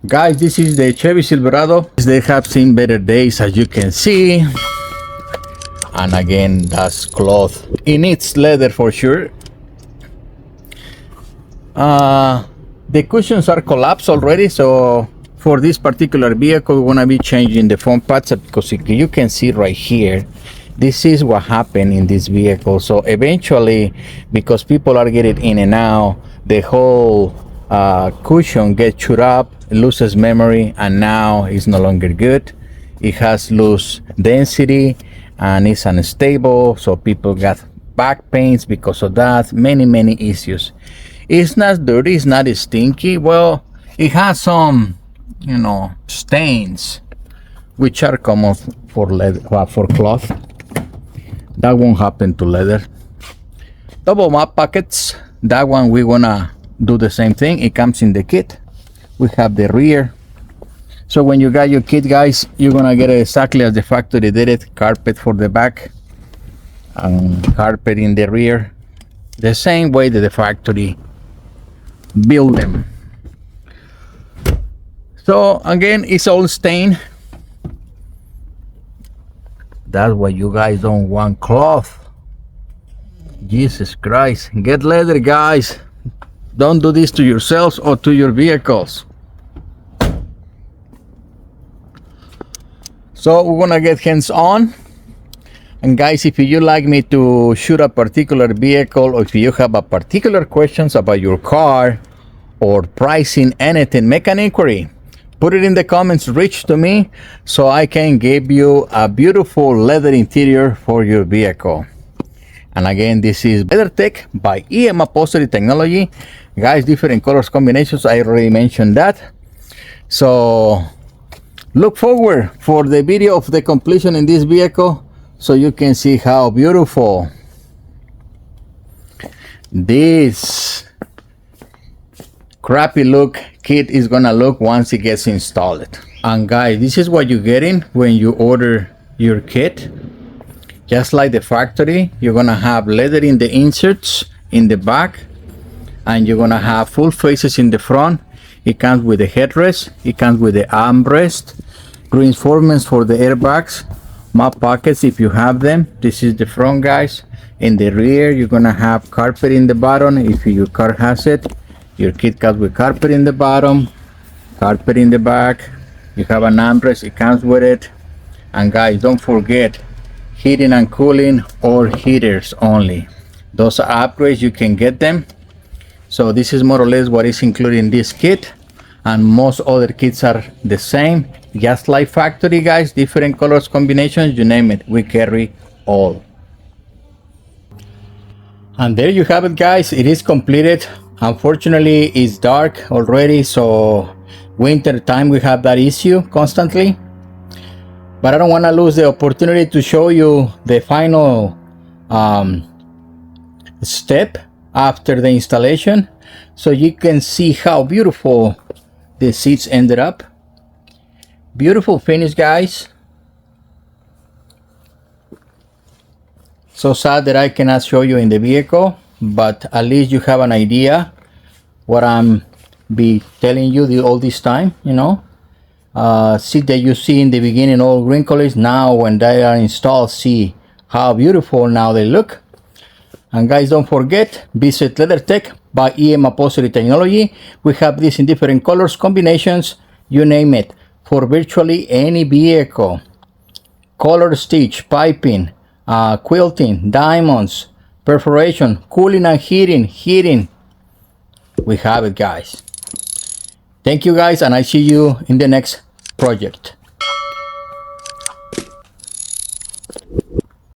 Guys, this is the Chevy Silverado. They have seen better days, as you can see. And again, that's cloth. It needs leather for sure. The cushions are collapsed already, so for this particular vehicle we're gonna be changing the foam pads, because you can see right here, this is what happened in this vehicle. So eventually, because people are getting in and out, the whole cushion gets chewed up, loses memory, and now it's no longer good. It has loose density and it's unstable, so people got back pains because of that. Many issues. It's not dirty, it's not stinky. Well, it has some, stains, which are common for leather, for cloth. That won't happen to leather. Double map pockets. That one we're gonna do the same thing. It comes in the kit. We have the rear. So when you got your kit, guys, you're gonna get it exactly as the factory did it. Carpet for the back and carpet in the rear, the same way that the factory build them. So again, it's all stained. That's why you guys don't want cloth. Jesus Christ, get leather, guys. Don't do this to yourselves or to your vehicles. So we're gonna get hands on. And guys, if you like me to shoot a particular vehicle, or if you have a particular questions about your car or pricing, anything, make an inquiry. Put it in the comments, reach to me, so I can give you a beautiful leather interior for your vehicle. And again, this is LeatherTeck by EM Upholstery Technology. Guys, different colors combinations, I already mentioned that. So look forward for the video of the completion in this vehicle, so you can see how beautiful this crappy look kit is gonna look once it gets installed. And guys, this is what you're getting when you order your kit. Just like the factory, you're gonna have leather in the inserts in the back, and you're gonna have full faces in the front. It comes with the headrest, it comes with the armrest, reinforcements for the airbags, map pockets if you have them. This is the front, guys. In the rear, you're gonna have carpet in the bottom if your car has it. Your kit comes with carpet in the bottom, carpet in the back. You have an armrest, it comes with it. And guys, don't forget heating and cooling, or heaters only. Those are upgrades, you can get them. So this is more or less what is included in this kit, and most other kits are the same, just like factory, guys. Different colors combinations, you name it, we carry all. And there you have it, guys. It is completed. Unfortunately, it's dark already, so winter time we have that issue constantly. But I don't want to lose the opportunity to show you the final step after the installation, so you can see how beautiful the seats ended up. Beautiful finish, guys. So sad that I cannot show you in the vehicle, but at least you have an idea what I'm be telling you all this time. Seat that you see in the beginning all wrinkles, now when they are installed, see how beautiful now they look. And guys, don't forget, visit LeatherTeck by EM Upholstery Technology. We have this in different colors combinations, you name it, for virtually any vehicle. Color stitch, piping, quilting, diamonds, perforation, cooling and heating. We have it, guys. Thank you, guys, and I see you in the next project.